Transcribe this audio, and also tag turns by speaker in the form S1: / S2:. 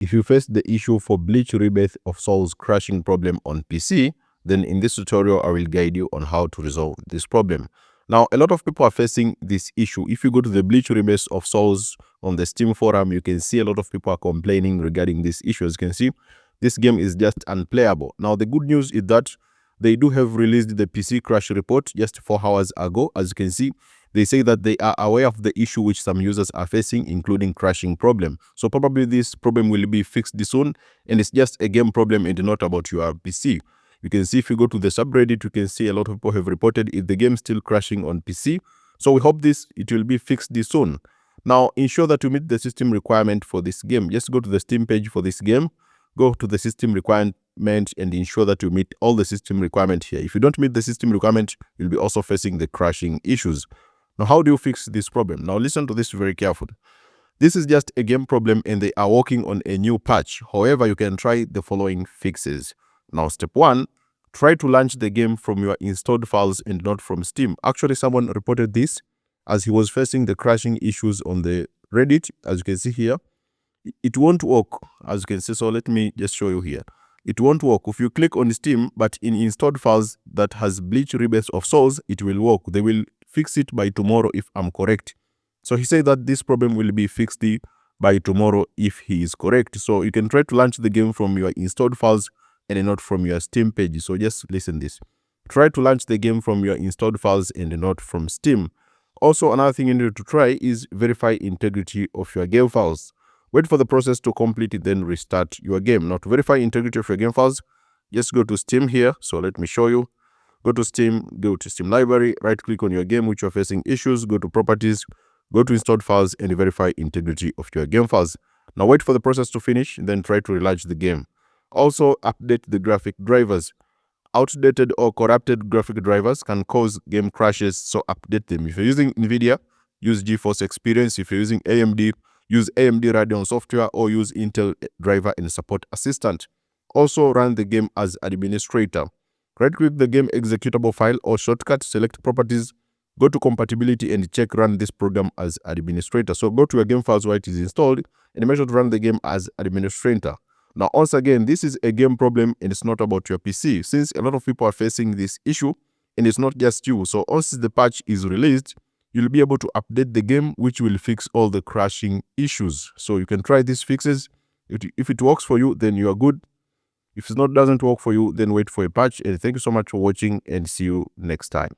S1: If you face the issue for BLEACH Rebirth of Souls crashing problem on PC, then in this tutorial, I will guide you on how to resolve this problem. Now, a lot of people are facing this issue. If you go to the BLEACH Rebirth of Souls on the Steam forum, you can see a lot of people are complaining regarding this issue. As you can see, this game is just unplayable. Now, the good news is that they do have released the PC crash report just 4 hours ago. As you can see, they say that they are aware of the issue which some users are facing, including crashing problem. So probably this problem will be fixed soon, and it's just a game problem and not about your PC. You can see if you go to the subreddit, you can see a lot of people have reported the game still crashing on PC. So we hope it will be fixed soon. Now, ensure that you meet the system requirement for this game. Just go to the Steam page for this game. Go to the system requirement and ensure that you meet all the system requirement here. If you don't meet the system requirement, you'll be also facing the crashing issues. Now, how do you fix this problem? Now, listen to this very carefully. This is just a game problem and they are working on a new patch. However, you can try the following fixes. Now, step 1, try to launch the game from your installed files and not from Steam. Actually, someone reported this as he was facing the crashing issues on the Reddit. As you can see here, it won't work, as you can see. So let me just show you here. It won't work. If you click on Steam, but in installed files that has BLEACH Rebirth of Souls, it will work. They will fix it by tomorrow if I'm correct. So he said that this problem will be fixed by tomorrow if he is correct. So you can try to launch the game from your installed files and not from your Steam page. So just listen this. Try to launch the game from your installed files and not from Steam. Also, another thing you need to try is verify integrity of your game files. Wait for the process to complete it, then restart your game. Now, to verify integrity of your game files, just go to Steam here. So let me show you. Go to Steam, go to Steam Library, right-click on your game which you're facing issues, go to Properties, go to Installed Files, and verify integrity of your game files. Now wait for the process to finish, then try to relaunch the game. Also, update the graphic drivers. Outdated or corrupted graphic drivers can cause game crashes, so update them. If you're using NVIDIA, use GeForce Experience. If you're using AMD, use AMD Radeon Software or use Intel Driver and Support Assistant. Also, run the game as administrator. Right-click the game executable file or shortcut, select Properties, go to Compatibility and check Run this program as administrator. So go to your game files where it is installed and make sure to run the game as administrator. Now, once again, this is a game problem and it's not about your PC, since a lot of people are facing this issue and it's not just you. So once the patch is released, you'll be able to update the game, which will fix all the crashing issues. So you can try these fixes. If it works for you, then you are good. If it doesn't work for you, then wait for a patch. And thank you so much for watching and see you next time.